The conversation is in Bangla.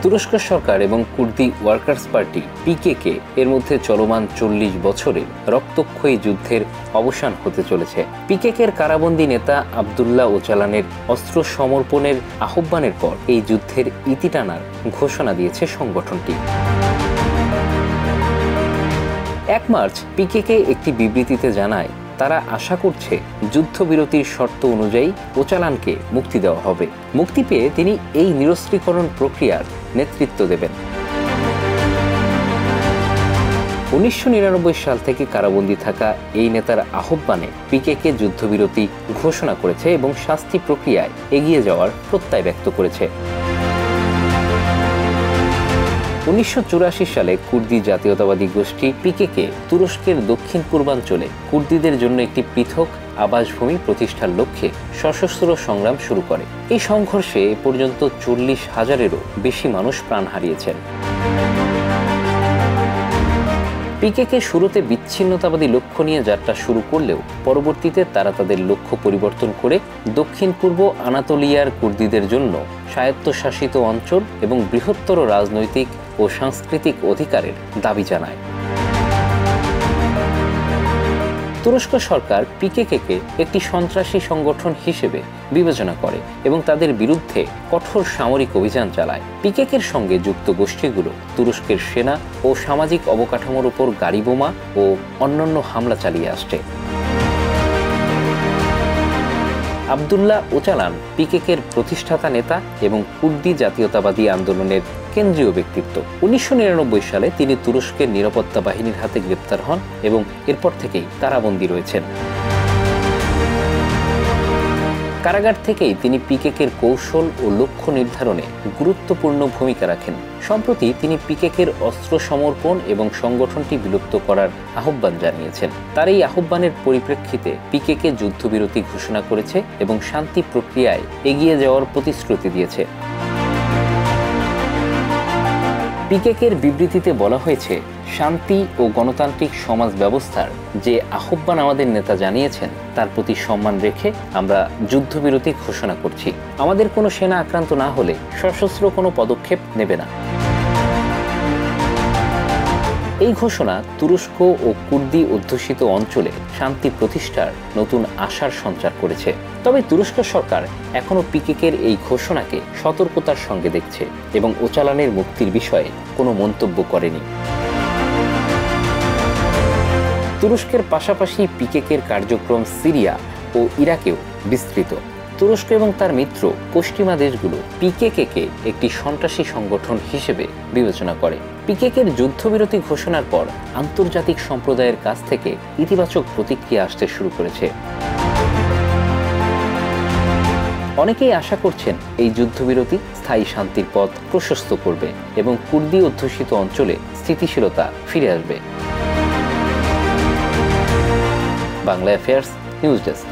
তুরস্ক সরকার এবং কুর্দি ওয়ার্কার্স পার্টি পিকেকে এর মধ্যে চলমান 40 বছরের রক্তক্ষয়ী যুদ্ধের অবসান হতে চলেছে। পিকেকের কারাবন্দী নেতা আবদুল্লাহ ওচালানের অস্ত্র সমর্পণের আহ্বানের পর এই যুদ্ধের ইতি টানার ঘোষণা দিয়েছে সংগঠনটি। 1 মার্চ পিকেকে একটি বিবৃতিতে জানায় তারা আশা করছে যুদ্ধবিরতির শর্ত অনুযায়ী ওচালানকে মুক্তি দেওয়া হবে। মুক্তি পেয়ে তিনি এই নিরস্ত্রীকরণ প্রক্রিয়ার নেতৃত্ব দেবেন। 1999 সাল থেকে কারাবন্দী থাকা এই নেতার আহ্বানে পিকেকে যুদ্ধবিরতি ঘোষণা করেছে এবং শাস্তি প্রক্রিয়ায় এগিয়ে যাওয়ার প্রত্যয় ব্যক্ত করেছে। 1984 সালে কুর্দি জাতীয়তাবাদী গোষ্ঠী পিকেকে তুরস্কের দক্ষিণ পূর্বাঞ্চলে কুর্দিদের জন্য একটি পৃথক আবাসভূমি প্রতিষ্ঠার লক্ষ্যে সশস্ত্র সংগ্রাম শুরু করে। এই সংঘর্ষে এ পর্যন্ত 40,000-এরও বেশি মানুষ প্রাণ হারিয়েছেন। পিকেকে শুরুতে বিচ্ছিন্নতাবাদী লক্ষ্য নিয়ে যাত্রা শুরু করলেও পরবর্তীতে তারা তাদের লক্ষ্য পরিবর্তন করে দক্ষিণ পূর্ব আনাতোলিয়ার কুর্দিদের জন্য স্বায়ত্তশাসিত অঞ্চল এবং বৃহত্তর রাজনৈতিক ও সাংস্কৃতিক অধিকারের দাবি জানায়। তুরস্ক সরকার পিকেকে একটি সন্ত্রাসী সংগঠন হিসেবে বিবেচনা করে এবং তাদের বিরুদ্ধে কঠোর সামরিক অভিযান চালায়। পিকেকের সঙ্গে যুক্ত গোষ্ঠীগুলো তুরস্কের সেনা ও সামাজিক অবকাঠামোর উপর গাড়ি বোমা ও অন্যান্য হামলা চালিয়ে আসছে। আবদুল্লাহ ওচালান পিকেকের প্রতিষ্ঠাতা নেতা এবং কুর্দি জাতীয়তাবাদী আন্দোলনের কেন্দ্রীয় ব্যক্তিত্ব। 1999 সালে তিনি তুরস্কের নিরাপত্তা বাহিনীর হাতে গ্রেপ্তার হন এবং এরপর থেকেই কারাবন্দী রয়েছেন। কারাগার থেকেই তিনি পিকেকের কৌশল ও লক্ষ্য নির্ধারণে গুরুত্বপূর্ণ ভূমিকা রাখেন। সম্প্রতি তিনি পিকেকের অস্ত্র সমর্পণ এবং সংগঠনটি বিলুপ্ত করার আহ্বান জানিয়েছেন। তার এই আহ্বানের পরিপ্রেক্ষিতে পিকেকে যুদ্ধবিরতি ঘোষণা করেছে এবং শান্তি প্রক্রিয়ায় এগিয়ে যাওয়ার প্রতিশ্রুতি দিয়েছে। পিকেকের বিবৃতিতে বলা হয়েছে, শান্তি ও গণতান্ত্রিক সমাজ ব্যবস্থার যে আহ্বান আমাদের নেতা জানিয়েছেন তার প্রতি সম্মান রেখে আমরা যুদ্ধবিরতি ঘোষণা করছি। আমাদের কোনো সেনা আক্রান্ত না হলে সশস্ত্র কোনো পদক্ষেপ নেবে না। এই ঘোষণা তুরস্ক ও কুর্দি অধ্যুষিত অঞ্চলে শান্তি প্রতিষ্ঠার নতুন আশার সঞ্চার করেছে। তবে তুরস্ক সরকার এখনও পিকেকের এই ঘোষণাকে সতর্কতার সঙ্গে দেখছে এবং ওচালানের মুক্তির বিষয়ে কোনো মন্তব্য করেনি। তুরস্কের পাশাপাশি পিকেকের কার্যক্রম সিরিয়া ও ইরাকেও বিস্তৃত। তুরস্ক এবং তার মিত্র পশ্চিমা দেশগুলো পিকেকে একটি সন্ত্রাসী সংগঠন হিসেবে বিবেচনা করে। পিকেকের যুদ্ধবিরতি ঘোষণার পর আন্তর্জাতিক সম্প্রদায়ের কাছ থেকে ইতিবাচক প্রতিক্রিয়া আসতে শুরু করেছে। অনেকেই আশা করছেন এই যুদ্ধবিরতি স্থায়ী শান্তির পথ প্রশস্ত করবে এবং কুর্দি অধ্যুষিত অঞ্চলে স্থিতিশীলতা ফিরে আসবে। Bangla affairs news desk.